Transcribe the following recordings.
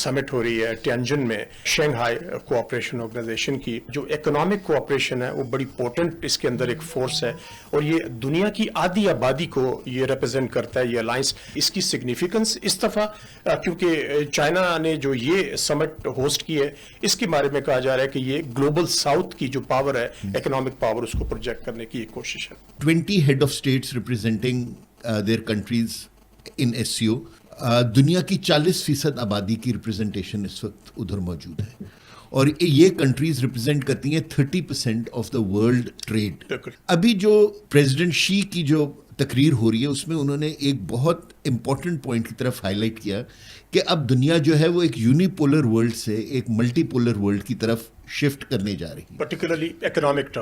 سمٹ ہو رہی ہے ٹینجن میں شنگھائی کوآپریشن آرگنائزیشن کی، جو اکنامک کوآپریشن ہے وہ بڑی پورٹنٹ اس کے اندر ایک فورس ہے، اور یہ دنیا کی آدھی آبادی کو یہ ریپرزینٹ کرتا ہے یہ الائنس. اس کی سگنیفیکنس اس دفعہ کیونکہ چائنا نے جو یہ سمٹ ہوسٹ کی ہے، اس کے بارے میں کہا جا رہا ہے کہ یہ گلوبل ساؤتھ کی جو پاور ہے، اکنامک پاور، اس کو پروجیکٹ کرنے کی ایک کوشش ہے. 20 head of states representing their countries in SCO. دنیا کی 40% آبادی کی ریپرزنٹیشن اس وقت ادھر موجود ہے، اور یہ کنٹریز ریپرزینٹ کرتی ہیں 30% آف دا ورلڈ ٹریڈ. ابھی جو پریزیڈنٹ شی کی جو تقریر ہو رہی ہے اس میں انہوں نے ایک بہت امپورٹنٹ پوائنٹ کی طرف ہائی لائٹ کیا کہ اب دنیا جو ہے وہ ایک یونیپولر ورلڈ سے ایک ملٹی پولر ورلڈ کی طرف شفٹ کرنے جا رہی ہے، پرٹیکولرلی اکنامک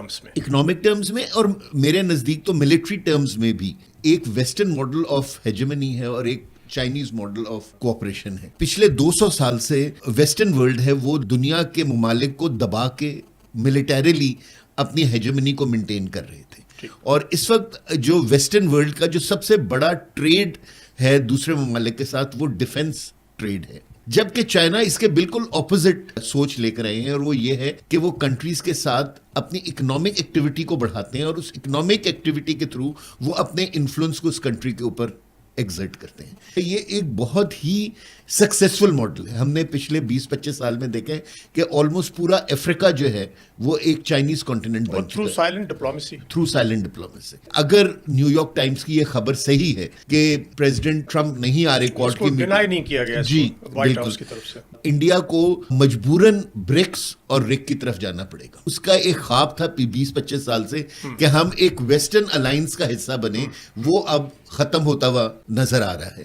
ٹرمز میں اور میرے نزدیک تو ملٹری ٹرمز میں بھی. ایک ویسٹرن ماڈل آف ہیجمنی ہے اور ایک چائنیز ماڈل آف کوآپریشن ہے. پچھلے 200 سال سے ویسٹرن ورلڈ ہے وہ دنیا کے ممالک کو دبا کے ملیٹریلی اپنی ہیجمنی کو مینٹین کر رہے تھے، اور اس وقت جو ویسٹرن ورلڈ کا جو سب سے بڑا ٹریڈ ہے دوسرے ممالک کے ساتھ وہ ڈیفنس ٹریڈ ہے، جبکہ چائنا اس کے بالکل اپوزٹ سوچ لے کر آئے ہیں، اور وہ یہ ہے کہ وہ کنٹریز کے ساتھ اپنی اکنامک ایکٹیویٹی کو بڑھاتے ہیں، اور اس اکنامک ایکٹیویٹی کے تھرو وہ اپنے انفلوئنس کو اس کنٹری کے اوپر ایگزرٹ کرتے ہیں. یہ ایک بہت ہی سکسیسفل ماڈل ہے. ہم نے پچھلے 20-25 سال میں دیکھا ہے کہ آلموسٹ پورا افریقہ جو ہے وہ ایک چائنیز کانٹیننٹ بن چکا ہے تھرو سائلنٹ ڈپلومیسی. اگر نیو یارک ٹائمز کی یہ خبر صحیح ہے کہ پریزیڈنٹ ٹرمپ نہیں آ رہے کورٹ کی ڈینائی نہیں کیا گیا جی وائٹ ہاؤس کی طرف سے، انڈیا کو مجبوراً برکس اور رک کی طرف جانا پڑے گا. اس کا ایک خواب تھا 20-25 سال سے کہ ہم ایک ویسٹرن الائنس کا حصہ بنے، وہ اب ختم ہوتا ہوا نظر آ رہا ہے.